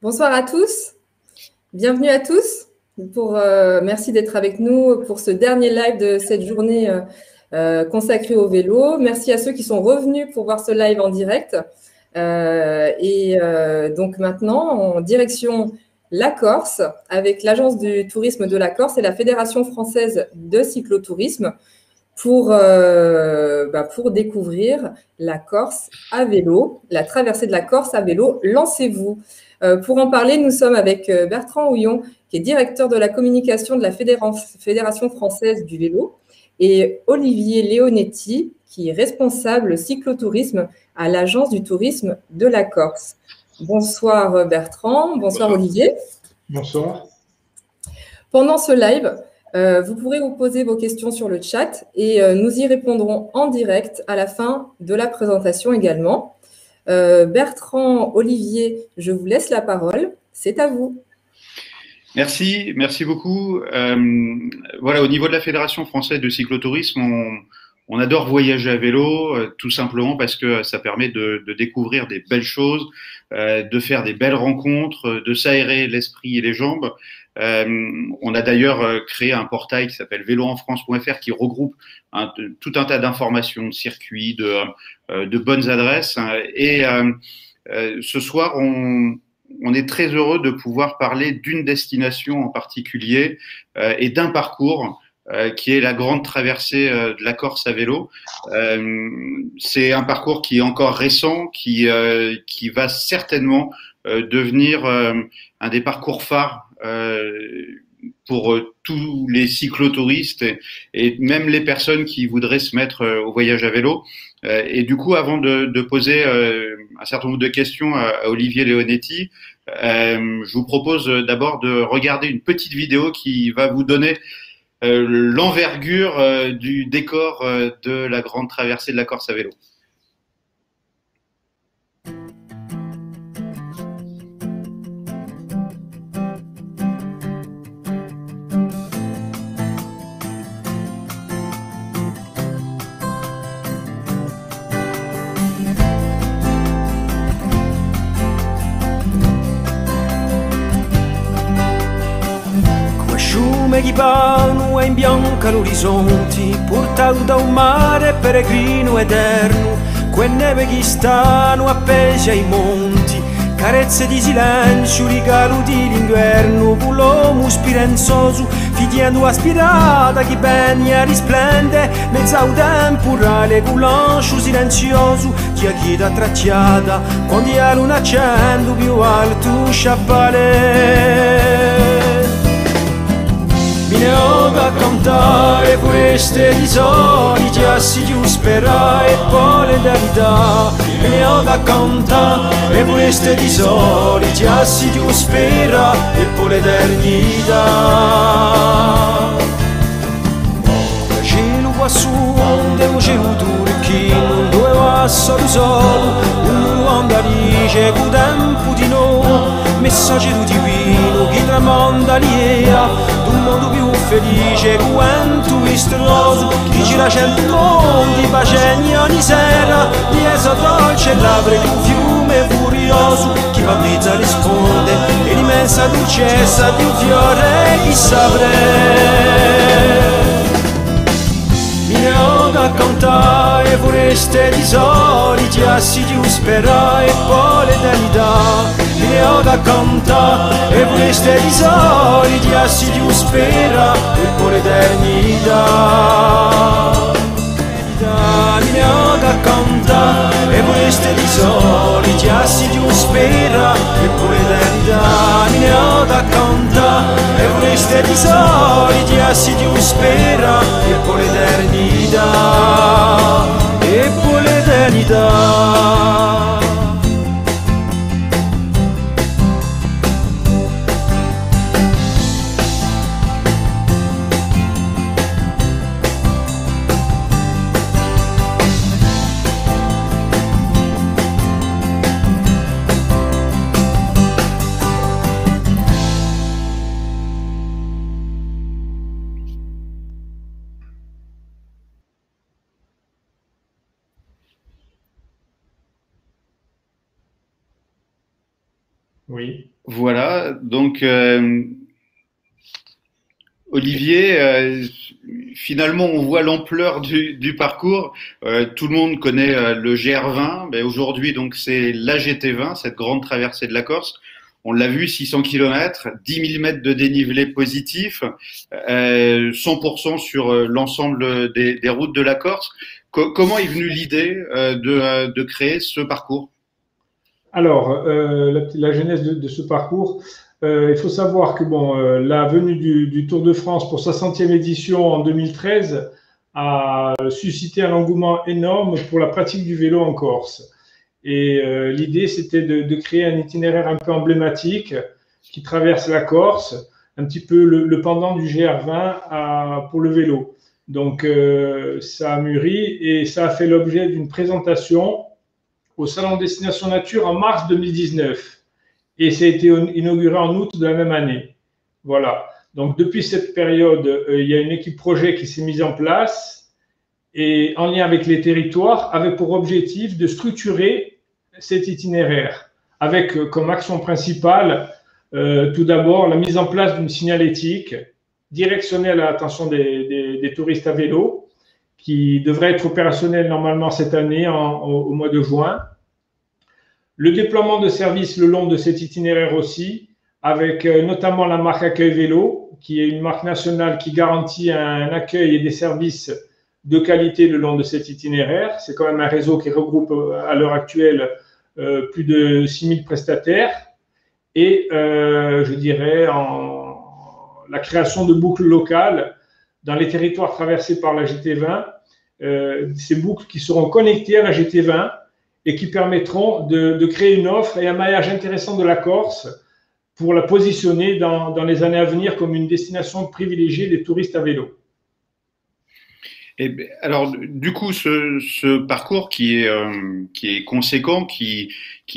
Bonsoir à tous, bienvenue à tous. Merci d'être avec nous pour ce dernier live de cette journée consacrée au vélo. Merci à ceux qui sont revenus pour voir ce live en direct. Donc maintenant, en direction la Corse, avec l'Agence du tourisme de la Corse et la Fédération française de cyclotourisme pour découvrir la Corse à vélo, la traversée de la Corse à vélo. Lancez-vous. Pour en parler, nous sommes avec Bertrand Houillon, qui est directeur de la communication de la Fédération française du vélo, et Olivier Leonetti, qui est responsable cyclotourisme à l'Agence du tourisme de la Corse. Bonsoir Bertrand, bonsoir Olivier. Bonsoir. Pendant ce live, vous pourrez vous poser vos questions sur le chat et nous y répondrons en direct à la fin de la présentation également. Bertrand, Olivier, je vous laisse la parole. C'est à vous. Merci beaucoup. Voilà, au niveau de la Fédération française de cyclotourisme, on adore voyager à vélo, tout simplement parce que ça permet de découvrir des belles choses, de faire des belles rencontres, de s'aérer l'esprit et les jambes. On a d'ailleurs créé un portail qui s'appelle véloenfrance.fr qui regroupe tout un tas d'informations, de circuits, de bonnes adresses. Ce soir, on est très heureux de pouvoir parler d'une destination en particulier et d'un parcours qui est la grande traversée de la Corse à vélo. C'est un parcours qui est encore récent, qui va certainement devenir un des parcours phares pour tous les cyclotouristes et même les personnes qui voudraient se mettre au voyage à vélo. Et du coup, avant de poser un certain nombre de questions à Olivier Leonetti, je vous propose d'abord de regarder une petite vidéo qui va vous donner l'envergure du décor de la grande traversée de la Corse à vélo. Di pano e imbianca l'orizzonti, portato da un mare peregrino eterno, quel neve che stanno appesi ai monti, carezze di silenzio, regalo di l'inverno, con l'uomo spirenzoso, figliando aspirata che begna risplende, mezza un temporale, con l'ancio silenzioso, che chiede tracciata, quando la luna accende più alto sciappale. Mi ne ho da cantare queste risori, già si giù spera e poi l'eternità. Mi ne ho da cantare queste risori, già si giù spera e poi l'eternità. Il cielo qua su, devo cielo turchino, dove va solo, un uomo dice che tempo di no, messaggero divino che tramonda l'ia d'un mondo più felice, quanto vistroso, che gira 100 mondi, pacegni ogni sera, liesa dolce e labbra di un fiume furioso, chi va a mezza risponde, e l'immensa dolcezza di un fiore chi saprà. Mi ne ho da cantare foreste di soli, giassi di spera e poi l'eternità. Mi ne ho da cantare foreste di soli, giassi di spera e poi l'eternità. Mi ne ho da cantare foreste di soli, giassi di spera e poi l'eternità. Mi ne ho da cantare foreste di soli, giassi di spera e poi l'eternità. E poi l'eternità. Oui. Voilà, donc Olivier, finalement on voit l'ampleur du parcours. Tout le monde connaît le GR20, mais aujourd'hui donc c'est la GT20, cette grande traversée de la Corse. On l'a vu, 600 km, 10 000 mètres de dénivelé positif, 100% sur l'ensemble des routes de la Corse. Comment est venue l'idée de créer ce parcours? Alors, la genèse de ce parcours, il faut savoir que la venue du Tour de France pour sa 100e édition en 2013 a suscité un engouement énorme pour la pratique du vélo en Corse. Et l'idée, c'était de créer un itinéraire un peu emblématique qui traverse la Corse, un petit peu le pendant du GR20 pour le vélo. Donc, ça a mûri et ça a fait l'objet d'une présentation au Salon Destination Nature en mars 2019. Et ça a été inauguré en août de la même année. Voilà. Donc, depuis cette période, il y a une équipe projet qui s'est mise en place et en lien avec les territoires, avait pour objectif de structurer cet itinéraire avec comme action principale, tout d'abord, la mise en place d'une signalétique directionnelle à l'attention des touristes à vélo, qui devrait être opérationnelle normalement cette année au mois de juin. Le déploiement de services le long de cet itinéraire aussi, avec notamment la marque Accueil Vélo, qui est une marque nationale qui garantit un accueil et des services de qualité le long de cet itinéraire. C'est quand même un réseau qui regroupe à l'heure actuelle plus de 6000 prestataires. Et je dirais la création de boucles locales dans les territoires traversés par la GT20, ces boucles qui seront connectées à la GT20 et qui permettront de créer une offre et un maillage intéressant de la Corse pour la positionner dans les années à venir comme une destination privilégiée des touristes à vélo. Et alors, du coup, ce parcours qui est conséquent, qui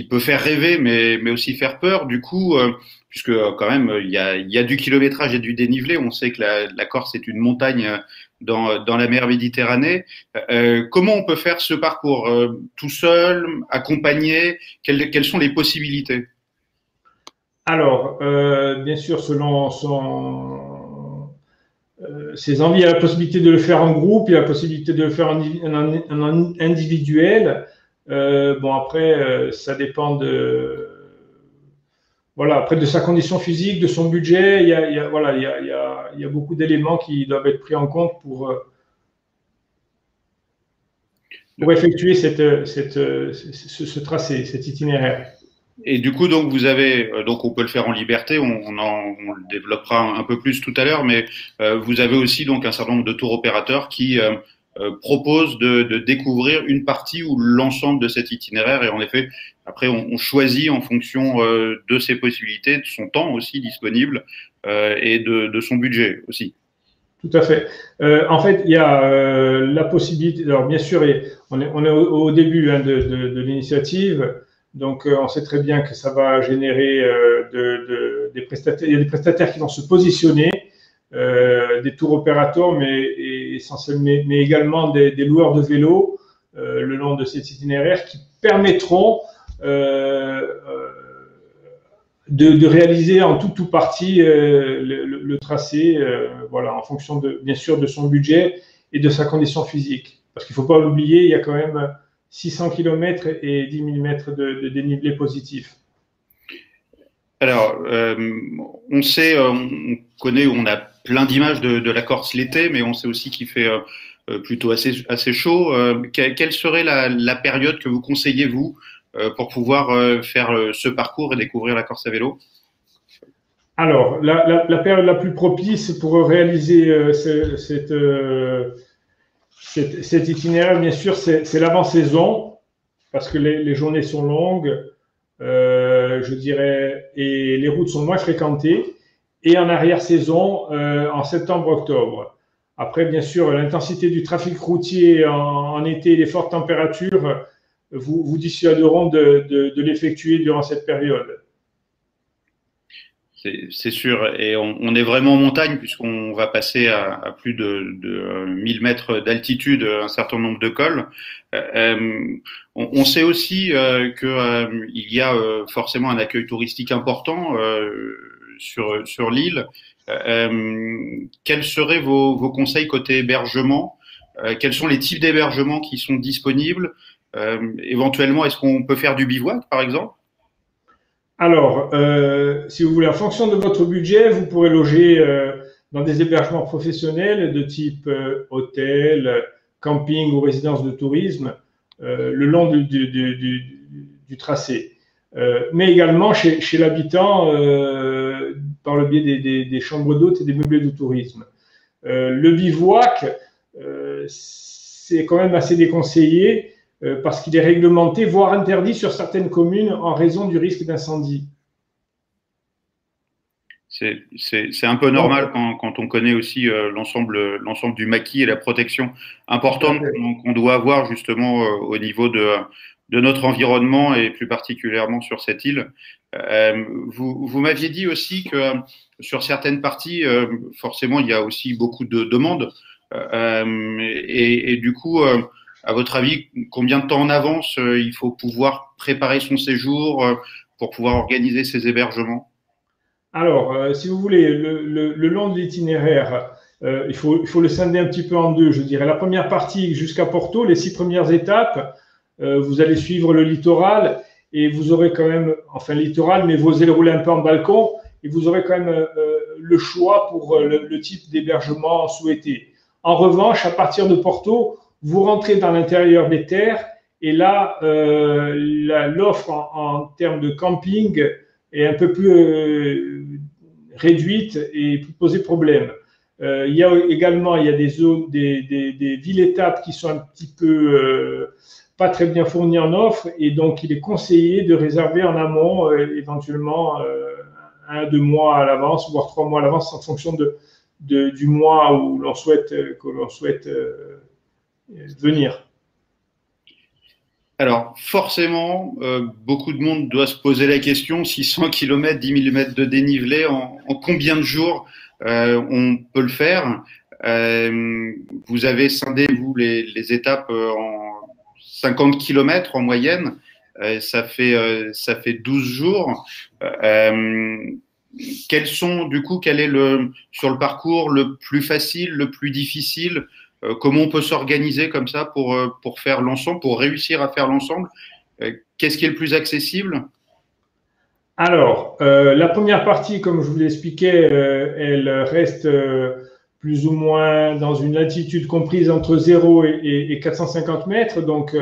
peut faire rêver, mais aussi faire peur, du coup, puisque quand même il y a du kilométrage et du dénivelé. On sait que la Corse est une montagne dans la mer Méditerranée. Comment on peut faire ce parcours tout seul, accompagné? Quelles sont les possibilités? Alors, bien sûr, selon ses envies, il y a la possibilité de le faire en groupe, il y a la possibilité de le faire en individuel. Après, ça dépend après de sa condition physique, de son budget. Il y a beaucoup d'éléments qui doivent être pris en compte pour effectuer ce tracé, cet itinéraire. Et du coup, donc vous avez, donc on peut le faire en liberté, on le développera un peu plus tout à l'heure, mais vous avez aussi donc un certain nombre de tours opérateurs qui proposent de découvrir une partie ou l'ensemble de cet itinéraire. Et en effet, après, on choisit en fonction de ses possibilités, de son temps aussi disponible et de son budget aussi. Tout à fait. En fait, il y a la possibilité. Alors, bien sûr, on est au début de l'initiative. Donc, on sait très bien que ça va générer des prestataires. Il y a des prestataires qui vont se positionner, des tours opérateurs, mais également des loueurs de vélos le long de cet itinéraire qui permettront de réaliser en tout partie le tracé, en fonction bien sûr de son budget et de sa condition physique. Parce qu'il ne faut pas l'oublier, il y a quand même 600 km et 10 000 mètres de dénivelé positif. Alors, on sait, on connaît, on a plein d'images de la Corse l'été, mais on sait aussi qu'il fait plutôt assez chaud. Quelle serait la période que vous conseillez, vous, pour pouvoir faire ce parcours et découvrir la Corse à vélo? Alors, la période la plus propice pour réaliser cet itinéraire, bien sûr, c'est l'avant-saison, parce que les journées sont longues, je dirais, et les routes sont moins fréquentées, et en arrière-saison, en septembre-octobre. Après, bien sûr, l'intensité du trafic routier en été et les fortes températures vous dissuaderont de l'effectuer durant cette période. C'est sûr, et on est vraiment en montagne puisqu'on va passer à plus de 1000 mètres d'altitude, un certain nombre de cols. On sait aussi qu'il y a forcément un accueil touristique important sur l'île. Quels seraient vos conseils côté hébergement? Quels sont les types d'hébergements qui sont disponibles? Éventuellement, est-ce qu'on peut faire du bivouac, par exemple? Alors, si vous voulez, en fonction de votre budget, vous pourrez loger dans des hébergements professionnels de type hôtel, camping ou résidence de tourisme le long du tracé. Mais également chez l'habitant par le biais des chambres d'hôtes et des meublés de tourisme. Le bivouac, c'est quand même assez déconseillé parce qu'il est réglementé, voire interdit sur certaines communes en raison du risque d'incendie. C'est un peu normal quand on connaît aussi l'ensemble du maquis et la protection importante qu'on doit avoir justement au niveau de notre environnement et plus particulièrement sur cette île. Vous m'aviez dit aussi que sur certaines parties, forcément, il y a aussi beaucoup de demandes. Et du coup, à votre avis, combien de temps en avance il faut pouvoir préparer son séjour pour pouvoir organiser ses hébergements? Alors, si vous voulez, le long de l'itinéraire, il faut le scinder un petit peu en deux, je dirais. La première partie jusqu'à Porto, les 6 premières étapes, vous allez suivre le littoral et vous aurez quand même, enfin le littoral, mais vous allez rouler un peu en balcon et vous aurez quand même le choix pour le type d'hébergement souhaité. En revanche, à partir de Porto, vous rentrez dans l'intérieur des terres et là, l'offre en termes de camping est un peu plus réduite et peut poser problème. Il y a également des zones, des villes-étapes qui sont un petit peu pas très bien fournies en offre et donc il est conseillé de réserver en amont éventuellement 1 à 2 mois à l'avance, voire 3 mois à l'avance en fonction du mois où l'on souhaite venir. Alors, forcément, beaucoup de monde doit se poser la question, 600 km, 10 000 mètres de dénivelé, en combien de jours on peut le faire? Vous avez scindé, vous, les étapes en 50 km en moyenne. Ça fait 12 jours. Quel est sur le parcours le plus facile, le plus difficile? Comment on peut s'organiser comme ça pour faire l'ensemble, pour réussir à faire l'ensemble? Qu'est-ce qui est le plus accessible? Alors, la première partie, comme je vous l'expliquais, elle reste plus ou moins dans une altitude comprise entre 0 et 450 mètres, donc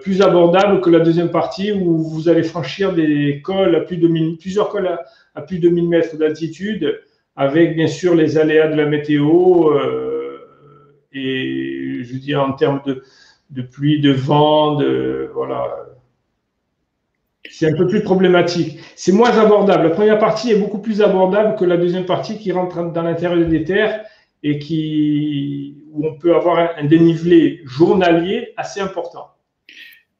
plus abordable que la deuxième partie où vous allez franchir des cols à plusieurs cols à plus de 1000 mètres d'altitude, avec bien sûr les aléas de la météo et je dis en termes de pluie, de vent, voilà. C'est un peu plus problématique. C'est moins abordable. La première partie est beaucoup plus abordable que la deuxième partie qui rentre dans l'intérieur des terres et où on peut avoir un dénivelé journalier assez important.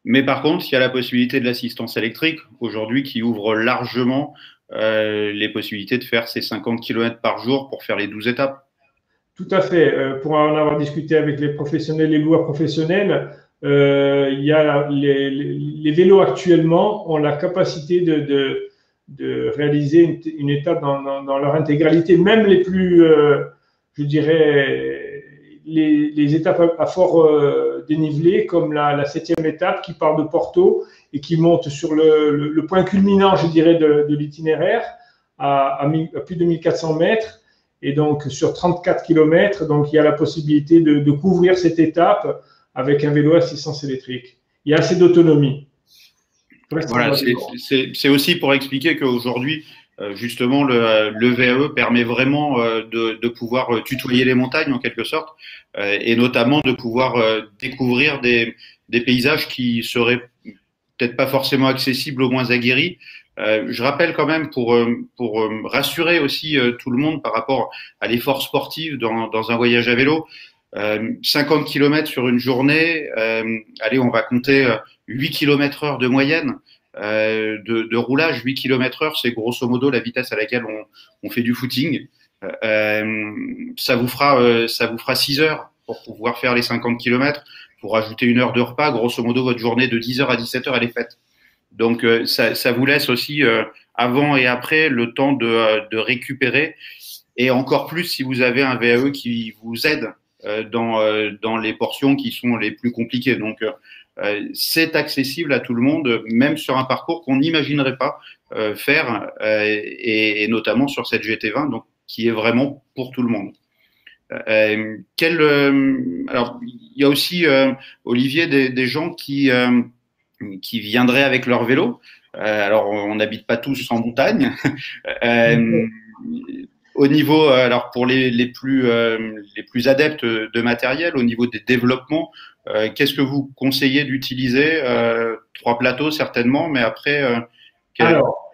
Mais par contre, il y a la possibilité de l'assistance électrique aujourd'hui qui ouvre largement les possibilités de faire ces 50 km par jour pour faire les 12 étapes. Tout à fait. Pour en avoir discuté avec les professionnels, les loueurs professionnels, il y a les vélos actuellement ont la capacité de réaliser une étape dans leur intégralité, même les plus, je dirais, les étapes à fort dénivelé, comme la 7e étape qui part de Porto et qui monte sur le point culminant, je dirais, de l'itinéraire à plus de 1400 mètres. Et donc, sur 34 km, donc, il y a la possibilité de couvrir cette étape avec un vélo à assistance électrique. Il y a assez d'autonomie. Voilà, c'est aussi pour expliquer qu'aujourd'hui, justement, le VAE permet vraiment de pouvoir tutoyer les montagnes en quelque sorte, et notamment de pouvoir découvrir des paysages qui seraient peut-être pas forcément accessibles aux moins aguerris. Je rappelle quand même pour rassurer aussi tout le monde par rapport à l'effort sportif dans un voyage à vélo, 50 km sur une journée, allez, on va compter 8 km/h de moyenne. de roulage. 8 km/h, c'est grosso modo la vitesse à laquelle on fait du footing. Ça vous fera 6 heures pour pouvoir faire les 50 km. Pour ajouter 1 heure de repas, grosso modo, votre journée de 10h à 17h, elle est faite. Donc, ça vous laisse aussi, avant et après, le temps de récupérer. Et encore plus si vous avez un VAE qui vous aide dans les portions qui sont les plus compliquées. Donc, c'est accessible à tout le monde, même sur un parcours qu'on n'imaginerait pas faire, et notamment sur cette GT20, donc, qui est vraiment pour tout le monde. Alors, il y a aussi, Olivier, des gens qui viendraient avec leur vélo. Alors, on n'habite pas tous en montagne. Au niveau, alors pour les plus adeptes de matériel, au niveau des développements, qu'est-ce que vous conseillez d'utiliser? 3 plateaux certainement, mais après. Alors,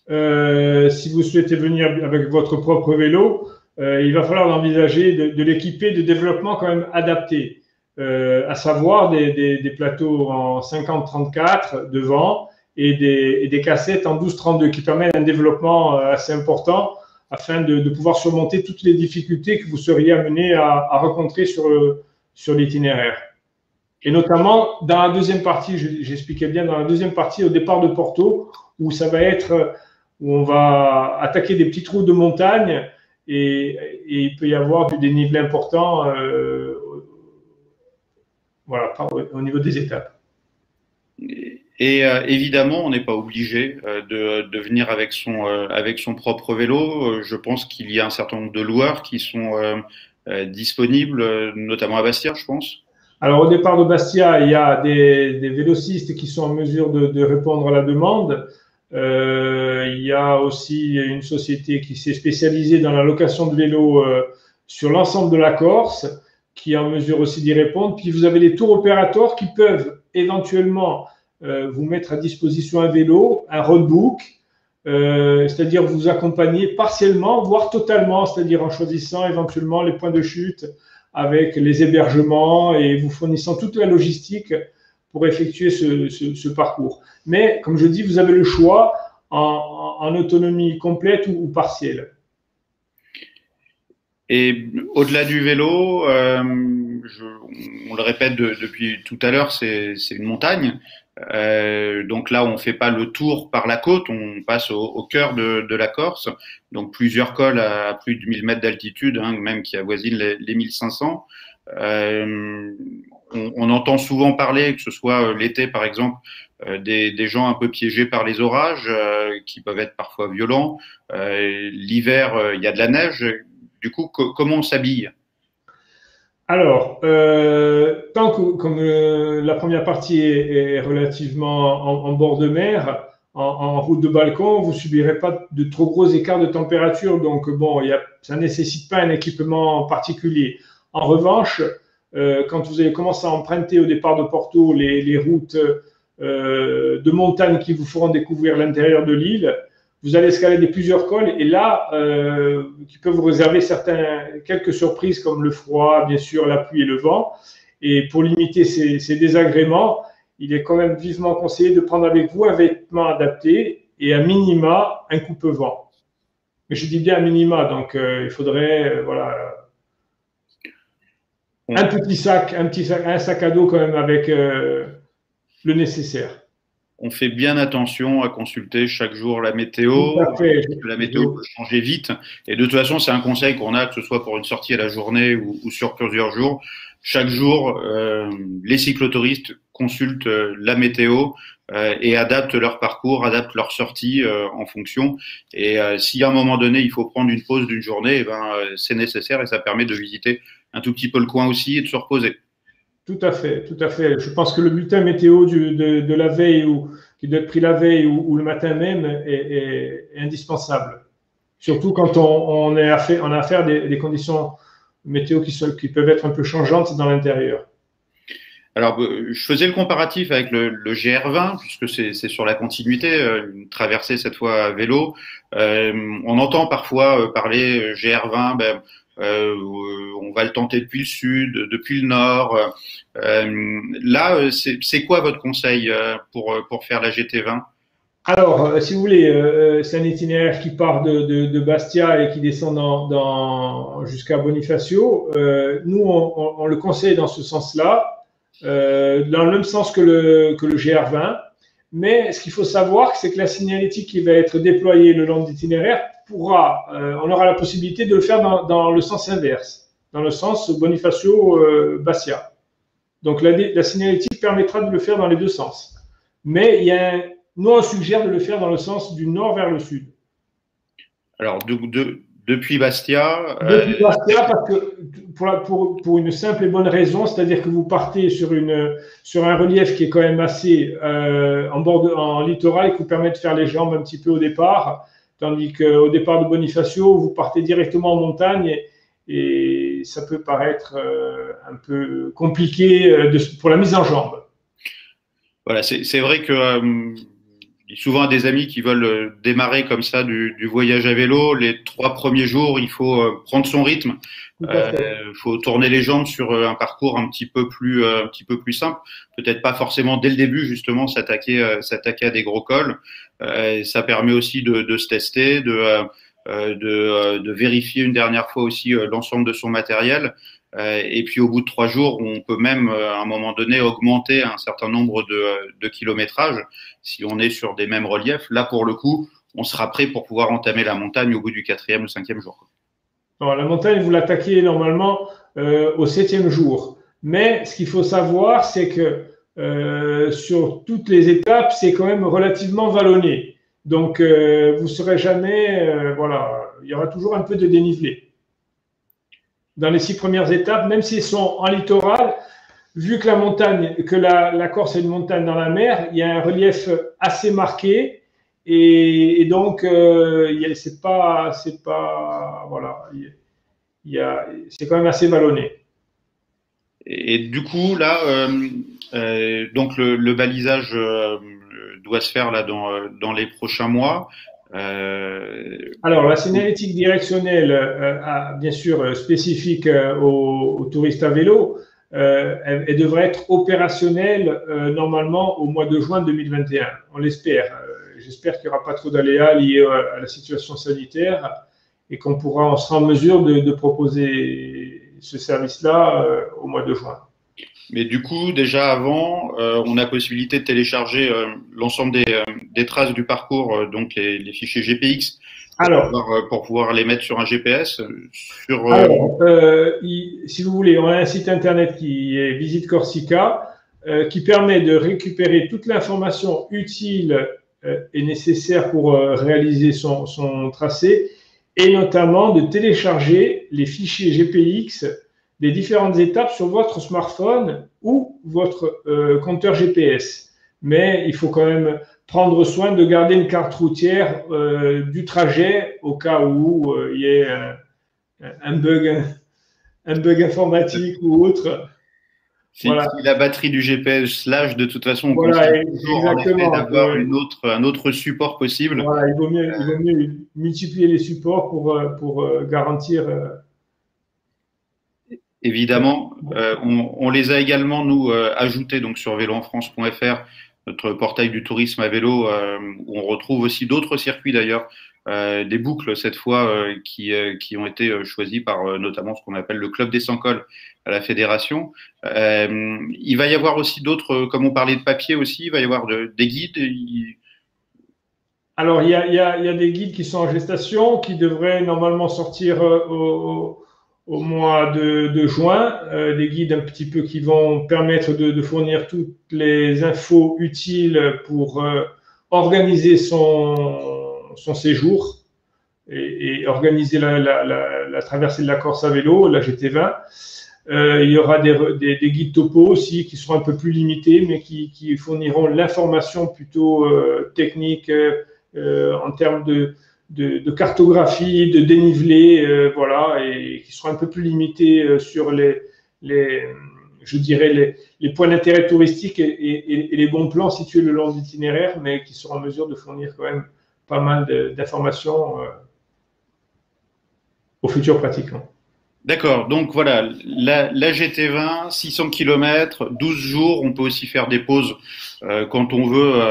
si vous souhaitez venir avec votre propre vélo, il va falloir envisager de l'équiper de développement quand même adapté, à savoir des plateaux en 50-34 devant et des cassettes en 12-32 qui permettent un développement assez important afin de pouvoir surmonter toutes les difficultés que vous seriez amené à rencontrer sur l'itinéraire. Et notamment dans la deuxième partie, j'expliquais bien, dans la deuxième partie au départ de Porto, où ça va être, où on va attaquer des petits trous de montagne et il peut y avoir du dénivelé important voilà, au niveau des étapes. Et évidemment, on n'est pas obligé de venir avec son propre vélo. Je pense qu'il y a un certain nombre de loueurs qui sont disponibles, notamment à Bastia, je pense. Alors, au départ de Bastia, il y a des vélocistes qui sont en mesure de répondre à la demande. Il y a aussi une société qui s'est spécialisée dans la location de vélos sur l'ensemble de la Corse, qui est en mesure aussi d'y répondre. Puis, vous avez les tours opérateurs qui peuvent éventuellement vous mettre à disposition un vélo, un roadbook, c'est-à-dire vous accompagner partiellement, voire totalement, c'est-à-dire en choisissant éventuellement les points de chute avec les hébergements et vous fournissant toute la logistique pour effectuer ce parcours. Mais, comme je dis, vous avez le choix en autonomie complète ou partielle. Et au-delà du vélo, on le répète depuis tout à l'heure, c'est une montagne. Donc là, on fait pas le tour par la côte, on passe au cœur de la Corse. Donc plusieurs cols à plus de 1000 mètres d'altitude, hein, même qui avoisinent les 1500. On entend souvent parler, que ce soit l'été par exemple, des gens un peu piégés par les orages, qui peuvent être parfois violents. L'hiver, il y a de la neige. Du coup, comment on s'habille? Alors, tant que comme la première partie est relativement en bord de mer, en route de balcon, vous subirez pas de trop gros écarts de température. Donc, bon, ça nécessite pas un équipement particulier. En revanche, quand vous allez commencer à emprunter au départ de Porto les routes de montagne qui vous feront découvrir l'intérieur de l'île, vous allez escalader plusieurs cols et là, qui peuvent vous réserver quelques surprises comme le froid, bien sûr, la pluie et le vent. Et pour limiter ces désagréments, il est quand même vivement conseillé de prendre avec vous un vêtement adapté et à minima un coupe-vent. Mais je dis bien à minima, donc il faudrait voilà, un sac à dos quand même avec le nécessaire. On fait bien attention à consulter chaque jour la météo. La météo peut changer vite. Et de toute façon, c'est un conseil qu'on a, que ce soit pour une sortie à la journée ou sur plusieurs jours. Chaque jour, les cyclotouristes consultent la météo et adaptent leur parcours, adaptent leur sortie en fonction. Et si à un moment donné, il faut prendre une pause d'une journée, eh ben, c'est nécessaire et ça permet de visiter un tout petit peu le coin aussi et de se reposer. Tout à fait, tout à fait. Je pense que le bulletin météo de la veille qui doit être pris la veille ou le matin même est indispensable. Surtout quand on a affaire à des conditions météo qui peuvent être un peu changeantes dans l'intérieur. Alors, je faisais le comparatif avec le GR20, puisque c'est sur la continuité, une traversée cette fois à vélo. On entend parfois parler GR20, on va le tenter depuis le sud, depuis le nord. Là, c'est quoi votre conseil pour faire la GT20? Alors, si vous voulez, c'est un itinéraire qui part de Bastia et qui descend jusqu'à Bonifacio. Nous, on le conseille dans ce sens-là, dans le même sens que le GR20. Mais ce qu'il faut savoir, c'est que la signalétique qui va être déployée le long de l'itinéraire on aura la possibilité de le faire dans le sens inverse, dans le sens Bonifacio-Bastia. Donc, la signalétique permettra de le faire dans les deux sens. Mais nous, on suggère de le faire dans le sens du nord vers le sud. Alors, depuis Bastia. Depuis Bastia, parce que pour une simple et bonne raison, c'est-à-dire que vous partez sur un relief qui est quand même assez en littoral et qui vous permet de faire les jambes un petit peu au départ, tandis qu'au départ de Bonifacio, vous partez directement en montagne et ça peut paraître un peu compliqué pour la mise en jambes. Voilà, c'est vrai que souvent à des amis qui veulent démarrer comme ça du voyage à vélo, les 3 premiers jours, il faut prendre son rythme. Il faut tourner les jambes sur un parcours un petit peu plus simple. Peut-être pas forcément dès le début, justement, s'attaquer à des gros cols. Ça permet aussi de se tester, de vérifier une dernière fois aussi l'ensemble de son matériel. Et puis au bout de 3 jours, on peut même à un moment donné augmenter un certain nombre de kilométrages si on est sur des mêmes reliefs. Là, pour le coup, on sera prêt pour pouvoir entamer la montagne au bout du 4e ou 5e jour. Alors, la montagne, vous l'attaquez normalement au 7e jour. Mais ce qu'il faut savoir, c'est que sur toutes les étapes, c'est quand même relativement vallonné. Donc, vous ne serez jamais, voilà, il y aura toujours un peu de dénivelé. Dans les 6 premières étapes, même s'ils sont en littoral, vu que la Corse est une montagne dans la mer, il y a un relief assez marqué et donc c'est quand même assez vallonné. Et du coup là, donc le balisage doit se faire là dans les prochains mois. Alors, la signalétique directionnelle, bien sûr spécifique aux touristes à vélo, elle devrait être opérationnelle normalement au mois de juin 2021. On l'espère. J'espère qu'il n'y aura pas trop d'aléas liés à la situation sanitaire et qu'on sera en mesure de proposer ce service-là au mois de juin. Mais du coup, déjà avant, on a possibilité de télécharger l'ensemble des traces du parcours, donc les fichiers GPX, pour pouvoir les mettre sur un GPS. Si vous voulez, on a un site internet qui est Visite Corsica, qui permet de récupérer toute l'information utile et nécessaire pour réaliser son tracé, et notamment de télécharger les fichiers GPX des différentes étapes sur votre smartphone ou votre compteur GPS. Mais il faut quand même prendre soin de garder une carte routière du trajet au cas où il y ait un bug informatique ou autre. Si la batterie du GPS lâche, de toute façon, on conseille toujours en effet d'avoir un autre support possible. Voilà, il vaut mieux multiplier les supports pour garantir. Évidemment, on les a également, nous, ajoutés donc, sur véloenfrance.fr, notre portail du tourisme à vélo, où on retrouve aussi d'autres circuits d'ailleurs, des boucles cette fois qui ont été choisies par notamment ce qu'on appelle le Club des 100 cols à la fédération. Il va y avoir aussi d'autres, comme on parlait de papier aussi, il va y avoir des guides. Alors, il y a des guides qui sont en gestation, qui devraient normalement sortir au mois de juin, des guides un petit peu qui vont permettre de fournir toutes les infos utiles pour organiser son séjour et organiser la traversée de la Corse à vélo, la GT20. Il y aura des guides topo aussi qui seront un peu plus limités, mais qui fourniront l'information plutôt technique en termes de cartographie, de dénivelé, voilà, et qui seront un peu plus limités sur je dirais les points d'intérêt touristique et les bons plans situés le long de l'itinéraire, mais qui seront en mesure de fournir quand même pas mal d'informations aux futurs pratiquants. D'accord, donc voilà, la GT20, 600 km, 12 jours, on peut aussi faire des pauses quand on veut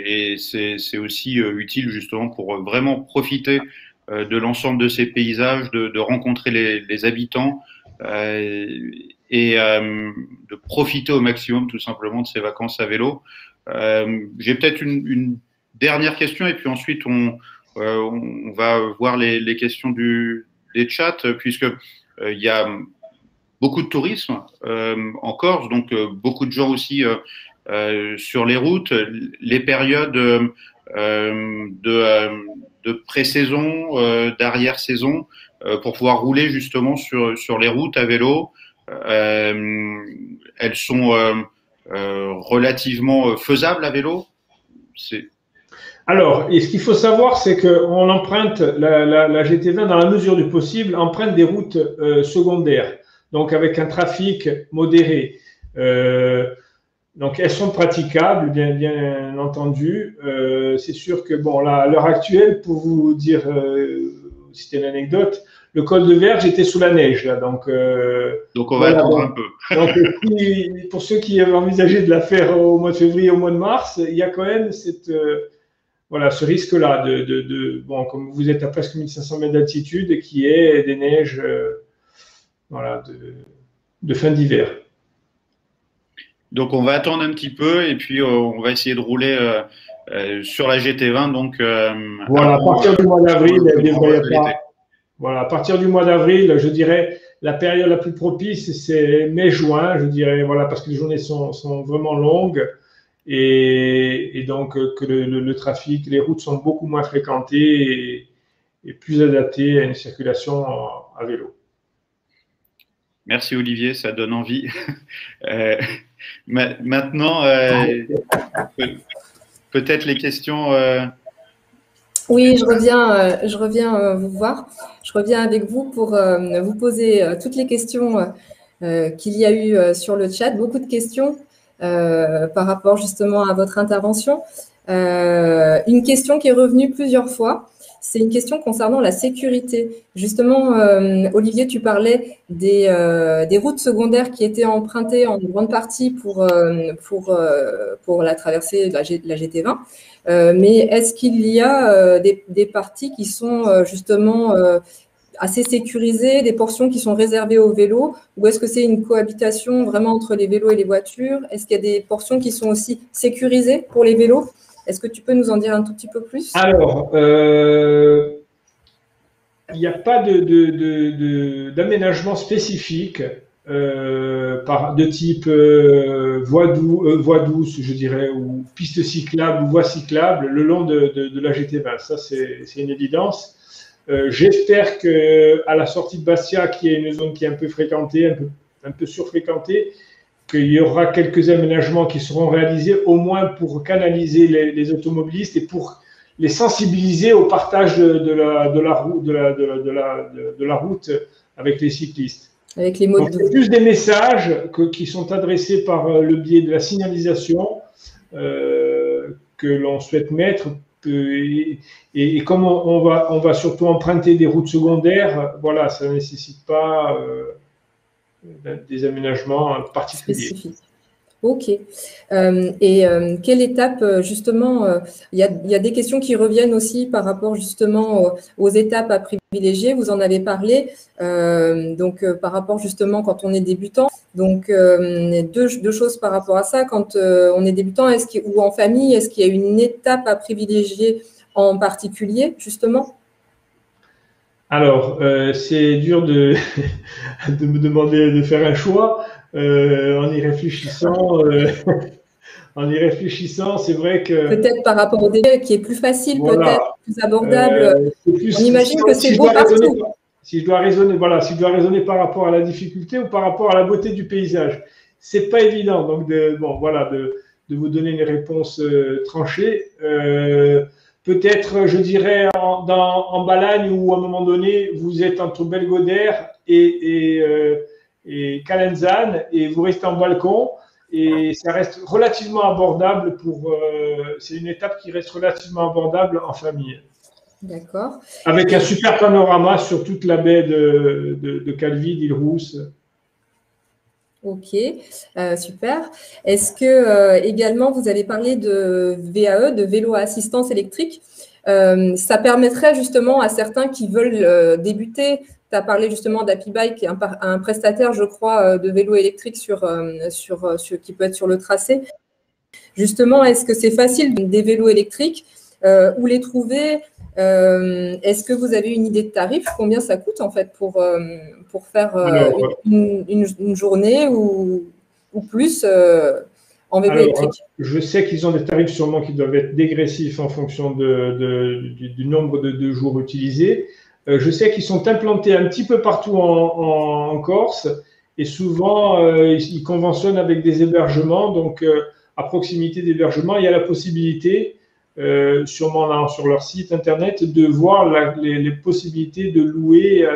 et c'est aussi utile justement pour vraiment profiter de l'ensemble de ces paysages, de rencontrer les habitants et de profiter au maximum tout simplement de ces vacances à vélo. J'ai peut-être une dernière question et puis ensuite on va voir les questions des chats puisque il y a beaucoup de tourisme en Corse, donc beaucoup de gens aussi sur les routes. Les périodes de pré-saison, d'arrière-saison, pour pouvoir rouler justement sur les routes à vélo, elles sont relativement faisables à vélo. Alors, et ce qu'il faut savoir, c'est qu'on emprunte, la GT20, dans la mesure du possible, emprunte des routes secondaires, donc avec un trafic modéré. Donc, elles sont praticables, bien entendu. C'est sûr que, bon, là, à l'heure actuelle, pour vous dire, citer une anecdote, le col de Verge était sous la neige, là, donc on va attendre un peu. Donc, pour ceux qui avaient envisagé de la faire au mois de février, au mois de mars, il y a quand même cette... voilà, ce risque-là bon, comme vous êtes à presque 1500 mètres d'altitude, qui est des neiges voilà, de fin d'hiver. Donc, on va attendre un petit peu et puis on va essayer de rouler sur la GT20. Donc, voilà, à partir du mois d'avril, voilà, à partir du mois d'avril, je dirais, la période la plus propice, c'est mai-juin, je dirais, voilà, parce que les journées sont vraiment longues. Et donc que le trafic, les routes sont beaucoup moins fréquentées et plus adaptées à une circulation à vélo. Merci Olivier, ça donne envie. Maintenant, peut-être les questions. Oui, je reviens vous voir. Je reviens avec vous pour vous poser toutes les questions qu'il y a eu sur le chat. Beaucoup de questions. Par rapport justement à votre intervention. Une question qui est revenue plusieurs fois, c'est une question concernant la sécurité. Justement, Olivier, tu parlais des routes secondaires qui étaient empruntées en grande partie pour la traversée de la GT20. Mais est-ce qu'il y a des parties qui sont justement assez sécurisées, des portions qui sont réservées aux vélos, ou est-ce que c'est une cohabitation vraiment entre les vélos et les voitures? Est-ce qu'il y a des portions qui sont aussi sécurisées pour les vélos? Est-ce que tu peux nous en dire un tout petit peu plus? Alors, il n'y a pas d'aménagement spécifique de type voie douce, je dirais, ou piste cyclable ou voie cyclable le long de la GT20. Ça, c'est une évidence. J'espère qu'à la sortie de Bastia, qui est une zone qui est un peu fréquentée, un peu surfréquentée, qu'il y aura quelques aménagements qui seront réalisés au moins pour canaliser les automobilistes et pour les sensibiliser au partage de la route avec les cyclistes. Avec les modes. Donc, c'est plus des messages qui sont adressés par le biais de la signalisation que l'on souhaite mettre. Et comme on va surtout emprunter des routes secondaires, voilà, ça ne nécessite pas des aménagements particuliers. Spécifiques. Ok. Quelle étape, justement, il y a des questions qui reviennent aussi par rapport justement aux étapes à privilégier. Vous en avez parlé, par rapport justement quand on est débutant. Donc, deux choses par rapport à ça. Quand on est débutant ou en famille, est-ce qu'il y a une étape à privilégier en particulier, justement? Alors, c'est dur de me demander de faire un choix. En y réfléchissant, c'est vrai que… Peut-être par rapport au délai qui est plus facile, voilà, peut-être plus abordable. On imagine que c'est beau partout. Si je dois raisonner par rapport à la difficulté ou par rapport à la beauté du paysage, c'est pas évident. Donc, de vous donner une réponse tranchée. Peut-être, je dirais, en Balagne où à un moment donné, vous êtes entre Belgodère et Calenzane et vous restez en balcon et ça reste relativement abordable c'est une étape qui reste relativement abordable en famille. D'accord. Avec un super panorama sur toute la baie de Calvi, d'Île-Rousse. Ok, super. Est-ce que également vous avez parlé de VAE, de vélo à assistance électrique? Ça permettrait justement à certains qui veulent débuter. Tu as parlé justement d'Happybike, un prestataire, je crois, de vélo électrique qui peut être sur le tracé. Justement, est-ce que c'est facile des vélos électriques? Où les trouver? Est-ce que vous avez une idée de tarif? Combien ça coûte en fait pour faire une journée ou plus en vélo électrique? Je sais qu'ils ont des tarifs sûrement qui doivent être dégressifs en fonction du nombre de jours utilisés. Je sais qu'ils sont implantés un petit peu partout en Corse et souvent ils conventionnent avec des hébergements. Donc à proximité d'hébergements, il y a la possibilité sûrement sur leur site internet, de voir les possibilités de louer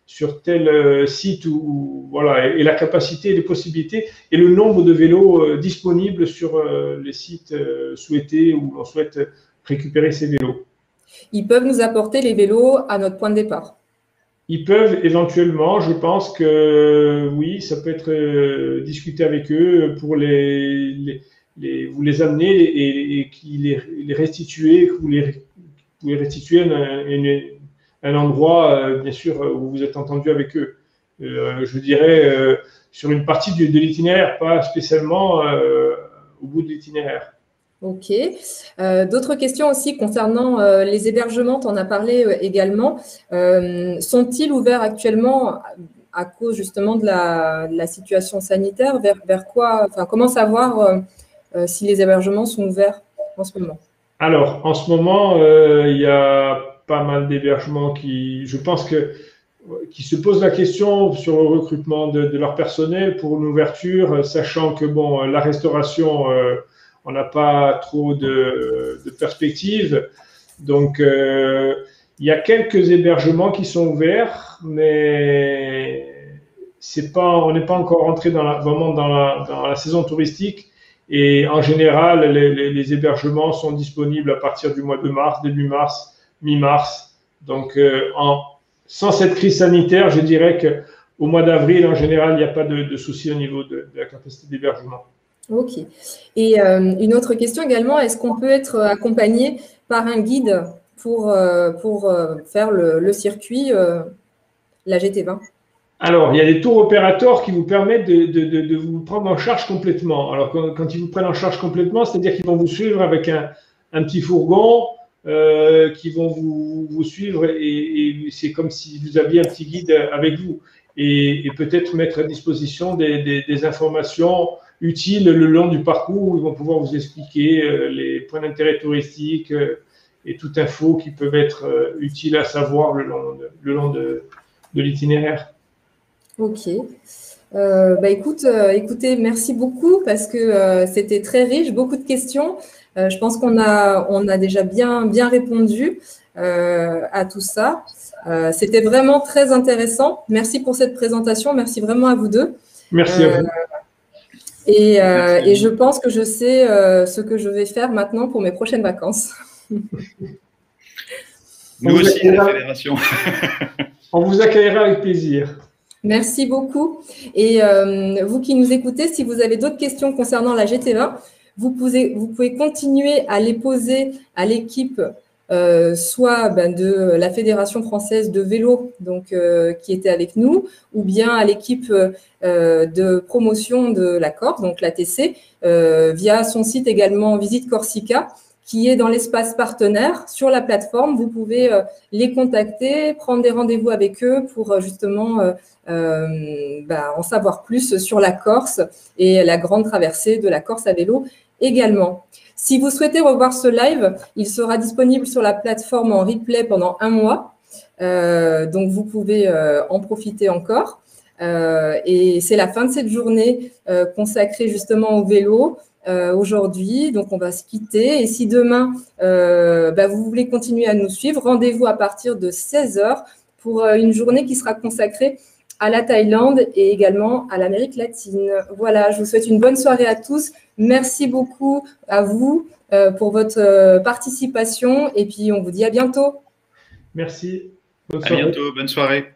sur tel site voilà, et la capacité et les possibilités et le nombre de vélos disponibles sur les sites souhaités où on souhaite récupérer ces vélos. Ils peuvent nous apporter les vélos à notre point de départ. Ils peuvent éventuellement, je pense que oui, ça peut être discuté avec eux pour vous les amener et les restituer, vous pouvez restituer un endroit, bien sûr, où vous êtes entendu avec eux. Je dirais sur une partie de l'itinéraire, pas spécialement au bout de l'itinéraire. Ok. D'autres questions aussi concernant les hébergements, tu en as parlé également. Sont-ils ouverts actuellement à cause justement de la situation sanitaire? Vers quoi, enfin, comment savoir si les hébergements sont ouverts en ce moment? Alors, en ce moment, il y a pas mal d'hébergements qui se posent la question sur le recrutement de leur personnel pour une ouverture, sachant que bon, la restauration, on n'a pas trop de perspectives. Donc, il y a quelques hébergements qui sont ouverts, mais on n'est pas encore rentré vraiment dans la saison touristique. Et en général, les hébergements sont disponibles à partir du mois de mars, début mars, mi-mars. Donc, sans cette crise sanitaire, je dirais qu'au mois d'avril, en général, il n'y a pas de souci au niveau de la capacité d'hébergement. Ok. Et une autre question également, est-ce qu'on peut être accompagné par un guide pour faire le circuit, la GT20? Alors, il y a des tours opérateurs qui vous permettent de vous prendre en charge complètement. Alors, quand ils vous prennent en charge complètement, c'est-à-dire qu'ils vont vous suivre avec un petit fourgon, qui vont vous suivre et c'est comme si vous aviez un petit guide avec vous et peut-être mettre à disposition des informations utiles le long du parcours où ils vont pouvoir vous expliquer les points d'intérêt touristiques et toute info qui peuvent être utiles à savoir le long de l'itinéraire. Ok. Écoutez, merci beaucoup parce que c'était très riche, beaucoup de questions. Je pense qu'on a déjà bien répondu à tout ça. C'était vraiment très intéressant. Merci pour cette présentation. Merci vraiment à vous deux. Merci à vous. Et je pense que je sais ce que je vais faire maintenant pour mes prochaines vacances. Nous aussi, la fédération. On vous accueillera avec plaisir. Merci beaucoup. Et vous qui nous écoutez, si vous avez d'autres questions concernant la GT20, vous pouvez continuer à les poser à l'équipe soit de la Fédération française de vélo qui était avec nous, ou bien à l'équipe de promotion de la Corse, donc l'ATC, via son site également Visite Corsica, qui est dans l'espace partenaire sur la plateforme. Vous pouvez les contacter, prendre des rendez-vous avec eux pour justement en savoir plus sur la Corse et la grande traversée de la Corse à vélo également. Si vous souhaitez revoir ce live, il sera disponible sur la plateforme en replay pendant 1 mois. Donc, vous pouvez en profiter encore. Et c'est la fin de cette journée consacrée justement au vélo. Aujourd'hui, donc on va se quitter et si demain vous voulez continuer à nous suivre, rendez-vous à partir de 16h pour une journée qui sera consacrée à la Thaïlande et également à l'Amérique latine. Voilà, je vous souhaite une bonne soirée à tous. Merci beaucoup à vous pour votre participation et puis on vous dit à bientôt. Merci. Bonne À soirée. bientôt. Bonne soirée.